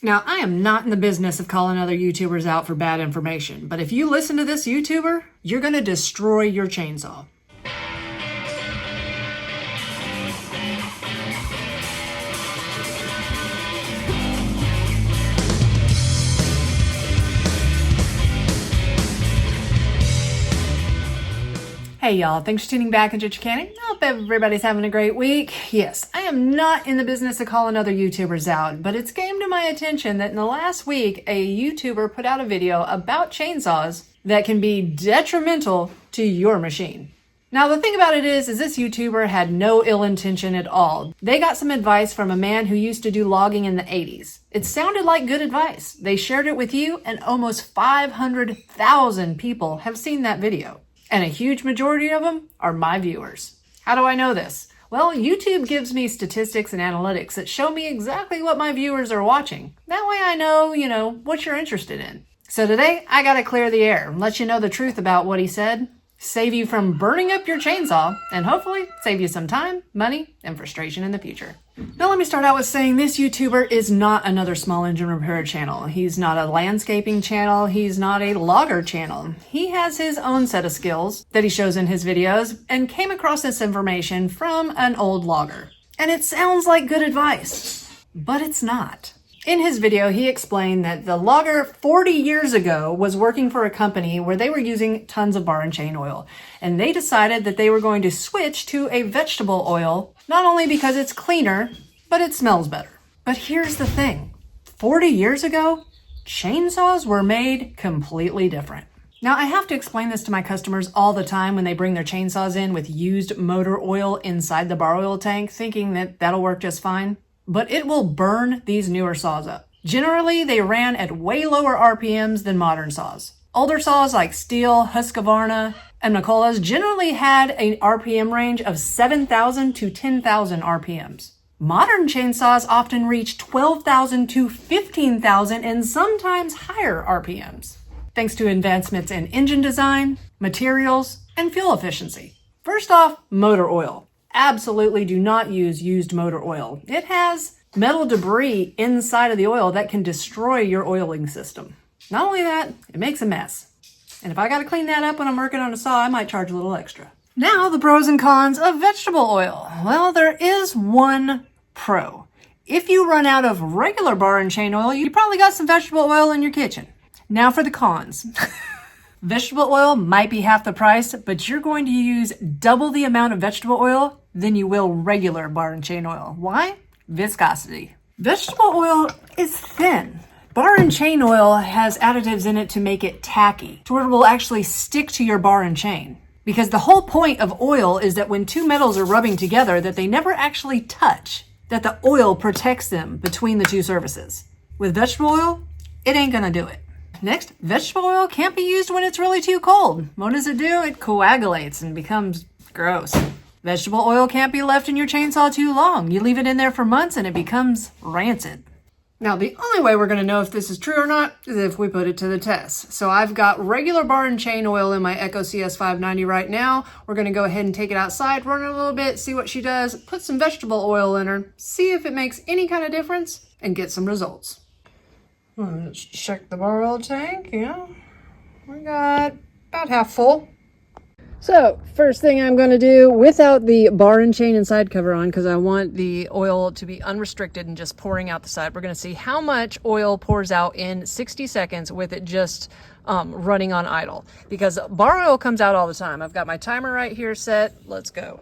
Now, I am not in the business of calling other YouTubers out for bad information, but if you listen to this YouTuber, you're going to destroy your chainsaw. Hey y'all, thanks for tuning back into Chickanic. I hope everybody's having a great week. Yes, I am not in the business of calling other YouTubers out, but it's came to my attention that in the last week, a YouTuber put out a video about chainsaws that can be detrimental to your machine. Now, the thing about it is this YouTuber had no ill intention at all. They got some advice from a man who used to do logging in the 80s. It sounded like good advice. They shared it with you, and almost 500,000 people have seen that video. And a huge majority of them are my viewers. How do I know this? Well, YouTube gives me statistics and analytics that show me exactly what my viewers are watching. That way I know, what you're interested in. So today, I gotta clear the air and let you know the truth about what he said, save you from burning up your chainsaw, and hopefully save you some time, money, and frustration in the future. Now let me start out with saying this YouTuber is not another small engine repair channel. He's not a landscaping channel. He's not a logger channel. He has his own set of skills that he shows in his videos and came across this information from an old logger. And it sounds like good advice, but it's not. In his video, he explained that the logger 40 years ago was working for a company where they were using tons of bar and chain oil. And they decided that they were going to switch to a vegetable oil, not only because it's cleaner, but it smells better. But here's the thing. 40 years ago, chainsaws were made completely different. Now, I have to explain this to my customers all the time when they bring their chainsaws in with used motor oil inside the bar oil tank, thinking that that'll work just fine. But it will burn these newer saws up. Generally, they ran at way lower RPMs than modern saws. Older saws like Stihl, Husqvarna, and Mikola's generally had an RPM range of 7,000 to 10,000 RPMs. Modern chainsaws often reach 12,000 to 15,000 and sometimes higher RPMs, thanks to advancements in engine design, materials, and fuel efficiency. First off, motor oil. Absolutely do not use used motor oil. It has metal debris inside of the oil that can destroy your oiling system. Not only that, it makes a mess. And if I gotta clean that up when I'm working on a saw, I might charge a little extra. Now, the pros and cons of vegetable oil. Well, there is one pro. If you run out of regular bar and chain oil, you probably got some vegetable oil in your kitchen. Now for the cons. Vegetable oil might be half the price, but you're going to use double the amount of vegetable oil than you will regular bar and chain oil. Why? Viscosity. Vegetable oil is thin. Bar and chain oil has additives in it to make it tacky, to where it will actually stick to your bar and chain. Because the whole point of oil is that when two metals are rubbing together, that they never actually touch, that the oil protects them between the two surfaces. With vegetable oil, it ain't gonna do it. Next, vegetable oil can't be used when it's really too cold. What does it do? It coagulates and becomes gross. Vegetable oil can't be left in your chainsaw too long. You leave it in there for months and it becomes rancid. Now, the only way we're going to know if this is true or not is if we put it to the test. So I've got regular bar and chain oil in my Echo CS590 right now. We're going to go ahead and take it outside, run it a little bit, see what she does, put some vegetable oil in her, see if it makes any kind of difference, and get some results. Let's check the bar oil tank. Yeah, we got about half full. So first thing I'm going to do, without the bar and chain and side cover on, because I want the oil to be unrestricted and just pouring out the side, we're going to see how much oil pours out in 60 seconds with it just running on idle. Because bar oil comes out all the time. I've got my timer right here set. Let's go.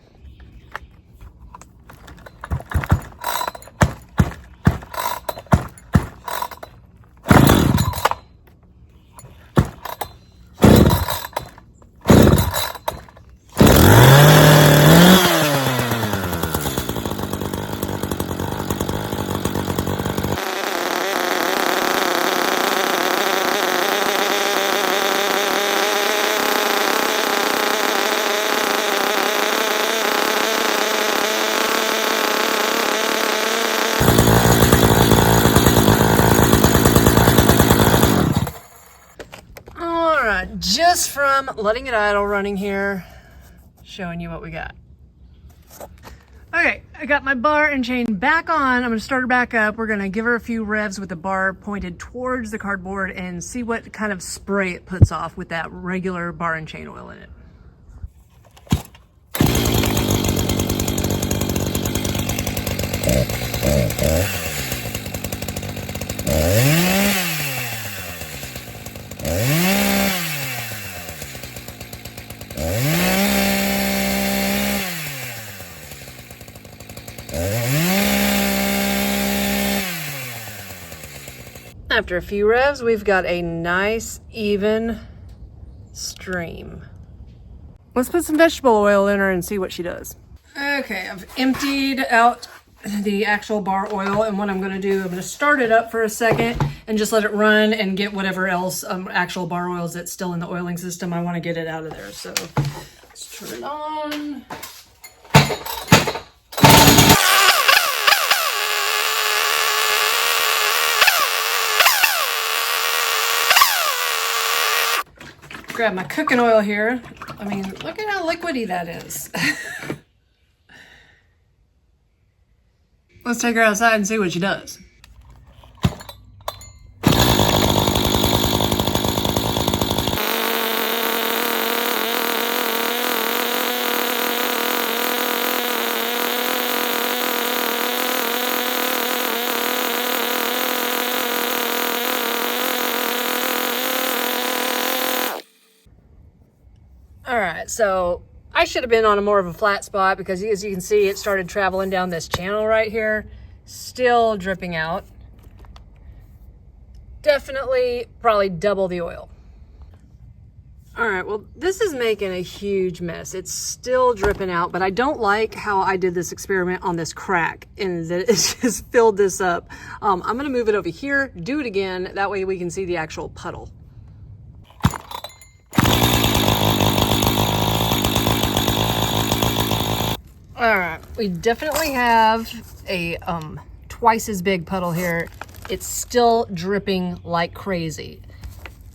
Just from letting it idle running here, showing you what we got. Okay, I got my bar and chain back on. I'm gonna start her back up. We're gonna give her a few revs with the bar pointed towards the cardboard and see what kind of spray it puts off with that regular bar and chain oil in it. After a few revs, we've got a nice, even stream. Let's put some vegetable oil in her and see what she does. Okay, I've emptied out the actual bar oil, and what I'm going to do, I'm going to start it up for a second and just let it run and get whatever else actual bar oils that's still in the oiling system. I want to get it out of there. So let's turn it on. Grab my cooking oil here. I mean, look at how liquidy that is. Let's take her outside and see what she does. All right, so I should have been on a more of a flat spot because as you can see, it started traveling down this channel right here, still dripping out. Definitely probably double the oil. All right, well, this is making a huge mess. It's still dripping out, but I don't like how I did this experiment on this crack and that it just filled this up. I'm gonna move it over here, do it again. That way we can see the actual puddle. All right, we definitely have a twice as big puddle here. It's still dripping like crazy.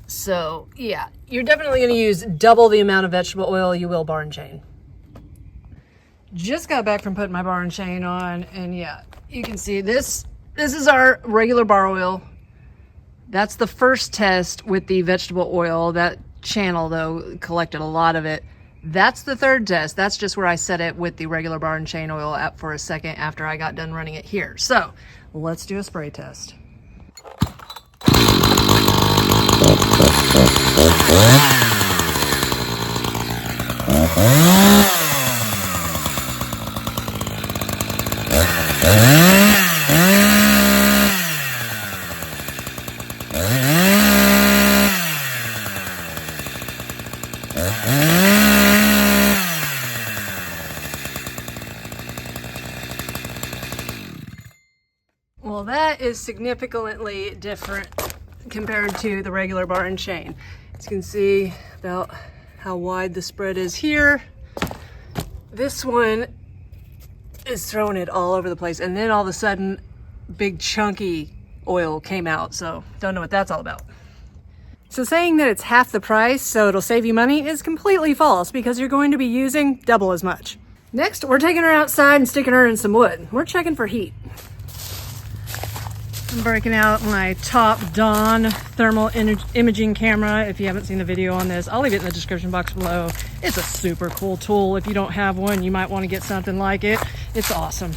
So yeah, you're definitely gonna use double the amount of vegetable oil you will bar and chain. Just got back from putting my bar and chain on, and yeah, you can see this is our regular bar oil. That's the first test with the vegetable oil. That channel though collected a lot of it. That's the third test. That's just where I set it with the regular bar and chain oil out for a second after I got done running it here. So let's do a spray test. Well, that is significantly different compared to the regular bar and chain. As you can see about how wide the spread is here. This one is throwing it all over the place, and then all of a sudden big chunky oil came out, so don't know what that's all about. So saying that it's half the price so it'll save you money is completely false because you're going to be using double as much. Next, we're taking her outside and sticking her in some wood. We're checking for heat. I'm breaking out my TopDon thermal imaging camera. If you haven't seen the video on this, I'll leave it in the description box below. It's a super cool tool. If you don't have one, you might want to get something like it. It's awesome.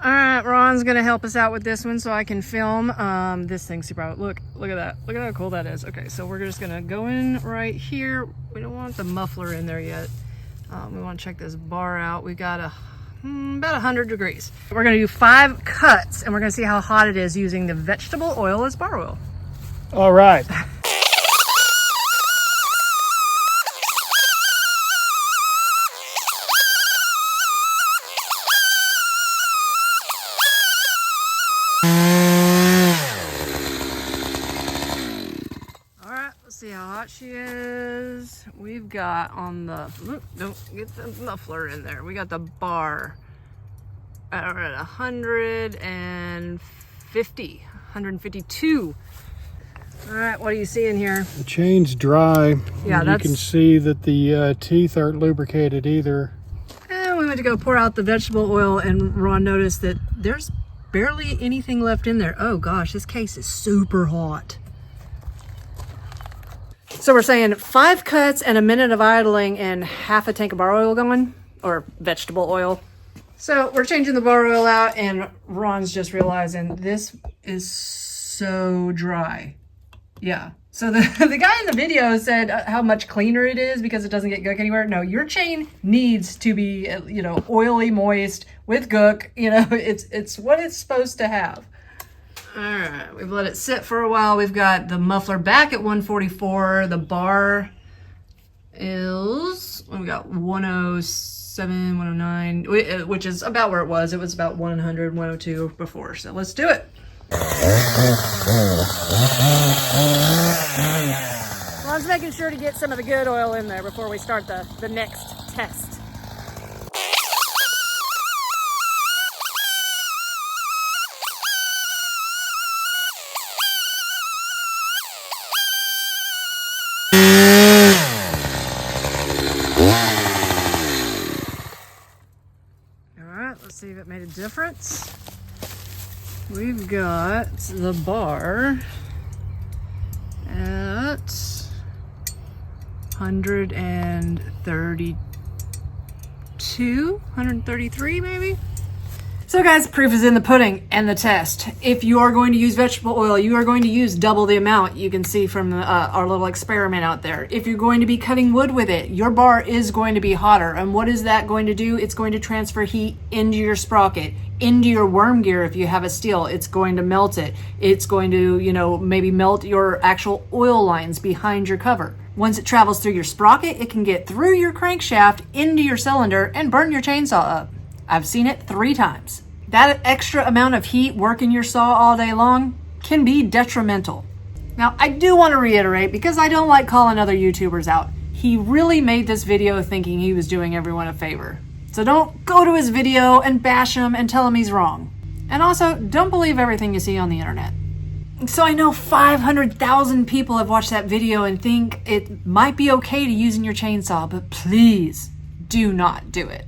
All right, Ron's gonna help us out with this one so I can film this thing super out. Look at that. Look at how cool that is. Okay, so we're just gonna go in right here. We don't want the muffler in there yet. We want to check this bar out. We got about 100 degrees. We're gonna do 5 cuts and we're gonna see how hot it is using the vegetable oil as bar oil. All right. See how hot she is. We've got on the, don't get the muffler in there. We got the bar at 152. All right, what are you seeing here? The chain's dry. Yeah, you can see that the teeth aren't lubricated either. And we went to go pour out the vegetable oil and Ron noticed that there's barely anything left in there. Oh gosh, this case is super hot. So we're saying 5 cuts and a minute of idling and half a tank of bar oil going, or vegetable oil. So we're changing the bar oil out and Ron's just realizing this is so dry. Yeah. So the guy in the video said how much cleaner it is because it doesn't get gook anywhere. No, your chain needs to be, you know, oily, moist with gook. You know, it's what it's supposed to have. All right, we've let it sit for a while. We've got the muffler back at 144. The bar is, we got 107, 109, which is about where it was. It was about 100, 102 before. So let's do it. Ron's making sure to get some of the good oil in there before we start the next test. All right, let's see if it made a difference. We've got the bar at 132, 133 maybe. So guys, proof is in the pudding and the test. If you are going to use vegetable oil, you are going to use double the amount you can see from our little experiment out there. If you're going to be cutting wood with it, your bar is going to be hotter. And what is that going to do? It's going to transfer heat into your sprocket, into your worm gear. If you have a steel, it's going to melt it. It's going to, you know, maybe melt your actual oil lines behind your cover. Once it travels through your sprocket, it can get through your crankshaft into your cylinder and burn your chainsaw up. I've seen it 3 times. That extra amount of heat working your saw all day long can be detrimental. Now, I do want to reiterate, because I don't like calling other YouTubers out, he really made this video thinking he was doing everyone a favor. So don't go to his video and bash him and tell him he's wrong. And also, don't believe everything you see on the internet. So I know 500,000 people have watched that video and think it might be okay to use in your chainsaw, but please do not do it.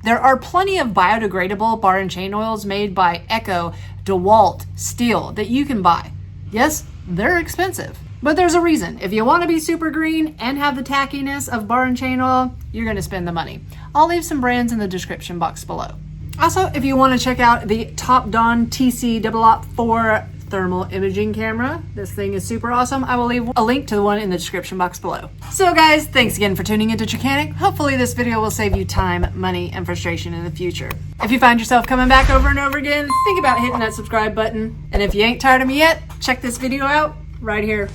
There are plenty of biodegradable bar and chain oils made by Echo, Dewalt, Steel that you can buy. Yes, they're expensive, but there's a reason. If you want to be super green and have the tackiness of bar and chain oil, you're going to spend the money. I'll leave some brands in the description box below. Also, if you want to check out the TopDon TC-4 thermal imaging camera, this thing is super awesome. I will leave a link to the one in the description box below. So guys, thanks again for tuning into Chickanic. Hopefully this video will save you time, money, and frustration in the future. If you find yourself coming back over and over again, think about hitting that subscribe button. And if you ain't tired of me yet, check this video out right here.